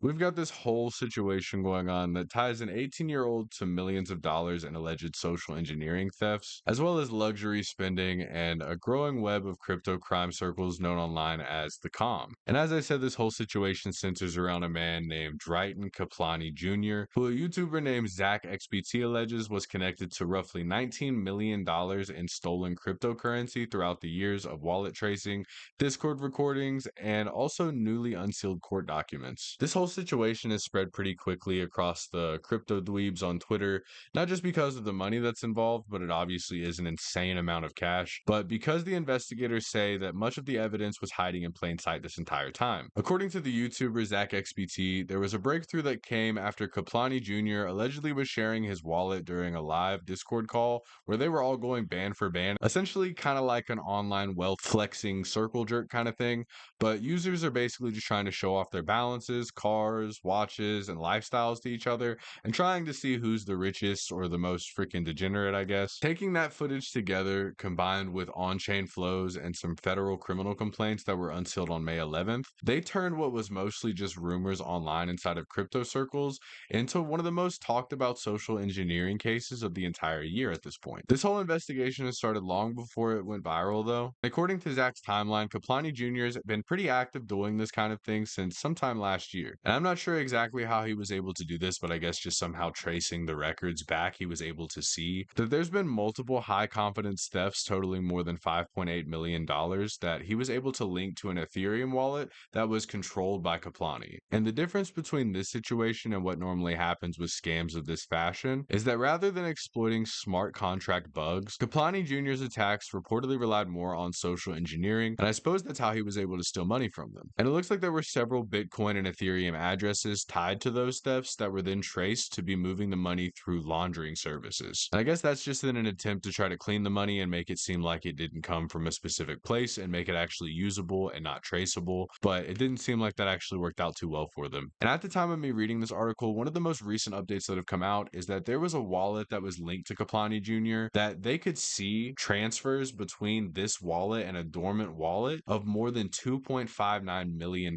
We've got this whole situation going on that ties an 18-year-old to millions of dollars in alleged social engineering thefts, as well as luxury spending and a growing web of crypto crime circles known online as the Com. And as I said, this whole situation centers around a man named Dritan Kapllani Jr., who a YouTuber named ZachXBT alleges was connected to roughly $19 million in stolen cryptocurrency throughout the years of wallet tracing, Discord recordings, and also newly unsealed court documents. This whole situation has spread pretty quickly across the crypto dweebs on Twitter, not just because of the money that's involved, but it obviously is an insane amount of cash, but because the investigators say that much of the evidence was hiding in plain sight this entire time. According to the YouTuber ZachXBT, there was a breakthrough that came after Kapllani Jr. allegedly was sharing his wallet during a live Discord call where they were all going band for band, essentially kind of like an online wealth flexing circle jerk kind of thing. But users are basically just trying to show off their balances, cars, watches, and lifestyles to each other, and trying to see who's the richest or the most freaking degenerate, I guess. Taking that footage together, combined with on chain flows and some federal criminal complaints that were unsealed on May 11th, they turned what was mostly just rumors online inside of crypto circles into one of the most talked about social engineering cases of the entire year at this point. This whole investigation has started long before it went viral, though. According to Zach's timeline, Kapllani Jr. has been pretty active doing this kind of thing since sometime last year. And I'm not sure exactly how he was able to do this, but I guess just somehow tracing the records back, he was able to see that there's been multiple high confidence thefts totaling more than $5.8 million that he was able to link to an Ethereum wallet that was controlled by Kapllani. And the difference between this situation and what normally happens with scams of this fashion is that rather than exploiting smart contract bugs, Kapllani Jr.'s attacks reportedly relied more on social engineering, and I suppose that's how he was able to steal money from them. And it looks like there were several Bitcoin and Ethereum addresses tied to those thefts that were then traced to be moving the money through laundering services. And I guess that's just in an attempt to try to clean the money and make it seem like it didn't come from a specific place and make it actually usable and not traceable, but it didn't seem like that actually worked out too well for them. And at the time of me reading this article, one of the most recent updates that have come out is that there was a wallet that was linked to Kapllani Jr. that they could see transfers between this wallet and a dormant wallet of more than $2.59 million,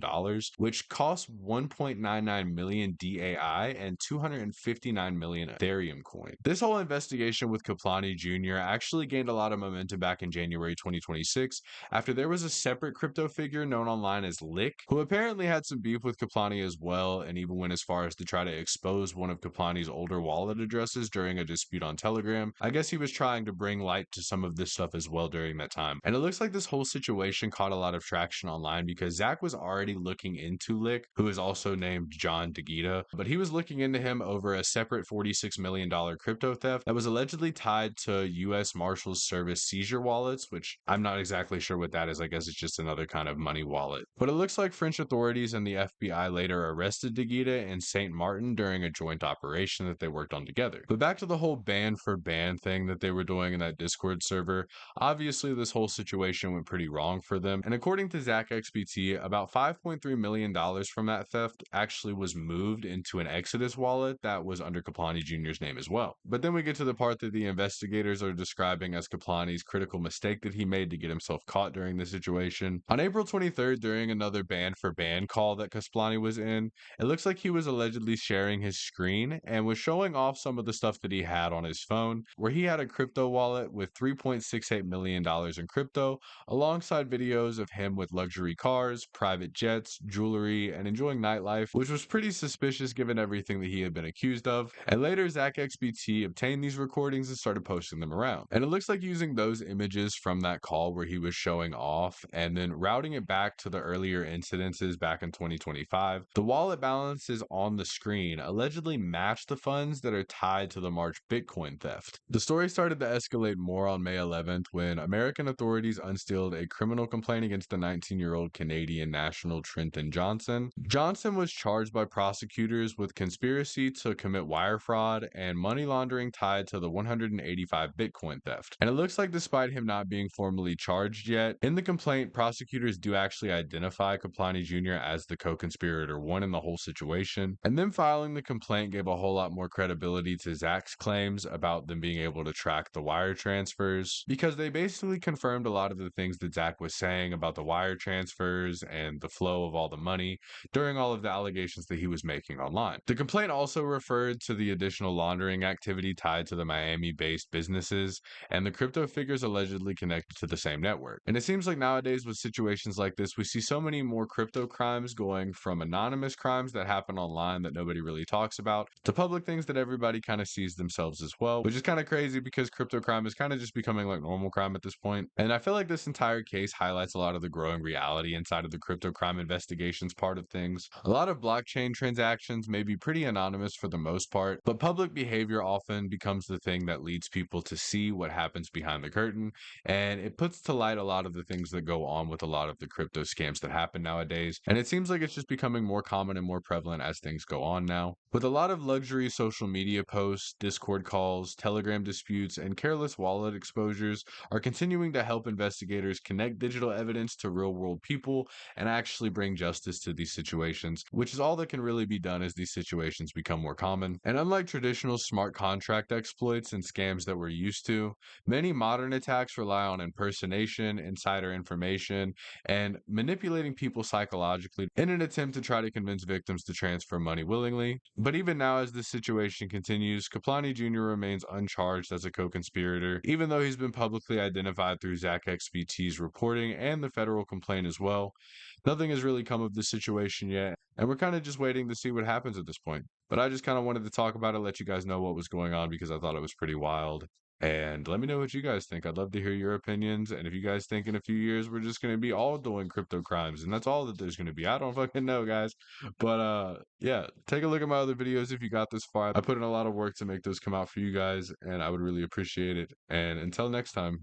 which cost 1.99 million DAI and 259 million Ethereum coin. This whole investigation with Kapllani Jr. actually gained a lot of momentum back in January 2026 after there was a separate crypto figure known online as Lick, who apparently had some beef with Kapllani as well, and even went as far as to try to expose one of Kapllani's older wallet addresses during a dispute on Telegram. I guess he was trying to bring light to some of this stuff as well during that time. And it looks like this whole situation caught a lot of traction online because Zach was already looking into Lick, who is also named John DeGita, but he was looking into him over a separate $46 million crypto theft that was allegedly tied to U.S. Marshals Service seizure wallets, which I'm not exactly sure what that is. I guess it's just another kind of money wallet. But it looks like French authorities and the FBI later arrested DeGita in St. Martin during a joint operation that they worked on together. But back to the whole ban for ban thing that they were doing in that Discord server, obviously this whole situation went pretty wrong for them. And according to ZachXBT, about $5.3 million from that theft actually was moved into an Exodus wallet that was under Kapllani Jr.'s name as well. But then we get to the part that the investigators are describing as Kapllani's critical mistake that he made to get himself caught during the situation. On April 23rd, during another ban for ban call that Kapllani was in, it looks like he was allegedly sharing his screen and was showing off some of the stuff that he had on his phone, where he had a crypto wallet with $3.68 million in crypto, alongside videos of him with luxury cars, private jets, jewelry, and enjoying nightlife, which was pretty suspicious given everything that he had been accused of. And later, ZachXBT obtained these recordings and started posting them around. And it looks like using those images from that call where he was showing off and then routing it back to the earlier incidences back in 2025, the wallet balances on the screen allegedly match the funds that are tied to the March Bitcoin theft. The story started to escalate more on May 11th when American authorities unsealed a criminal complaint against the 19-year-old Canadian national Trenton Johnson. Johnson was charged by prosecutors with conspiracy to commit wire fraud and money laundering tied to the 185 Bitcoin theft. And it looks like despite him not being formally charged yet, in the complaint, prosecutors do actually identify Kapllani Jr. as the co-conspirator one in the whole situation. And then filing the complaint gave a whole lot more credibility to Zach's claims about them being able to track the wire transfers, because they basically confirmed a lot of the things that Zach was saying about the wire transfers and the flow of all the money during all all of the allegations that he was making online. The complaint also referred to the additional laundering activity tied to the Miami-based businesses and the crypto figures allegedly connected to the same network. And it seems like nowadays with situations like this, we see so many more crypto crimes going from anonymous crimes that happen online that nobody really talks about to public things that everybody kind of sees themselves as well, which is kind of crazy because crypto crime is kind of just becoming like normal crime at this point. And I feel like this entire case highlights a lot of the growing reality inside of the crypto crime investigations part of things. A lot of blockchain transactions may be pretty anonymous for the most part, but public behavior often becomes the thing that leads people to see what happens behind the curtain, and it puts to light a lot of the things that go on with a lot of the crypto scams that happen nowadays. And it seems like it's just becoming more common and more prevalent as things go on now. With a lot of luxury social media posts, Discord calls, Telegram disputes, and careless wallet exposures are continuing to help investigators connect digital evidence to real world people and actually bring justice to these situations, which is all that can really be done as these situations become more common. And unlike traditional smart contract exploits and scams that we're used to, many modern attacks rely on impersonation, insider information, and manipulating people psychologically in an attempt to try to convince victims to transfer money willingly. But even now, as this situation continues, Kapllani Jr. remains uncharged as a co-conspirator, even though he's been publicly identified through ZachXBT's reporting and the federal complaint as well. Nothing has really come of this situation yet, and we're kind of just waiting to see what happens at this point. But I just kind of wanted to talk about it, let you guys know what was going on because I thought it was pretty wild. And let me know what you guys think. I'd love to hear your opinions. And if you guys think in a few years we're just going to be all doing crypto crimes and that's all that there's going to be, I don't fucking know, guys. But yeah, take a look at my other videos if you got this far. I put in a lot of work to make those come out for you guys, and I would really appreciate it. And until next time.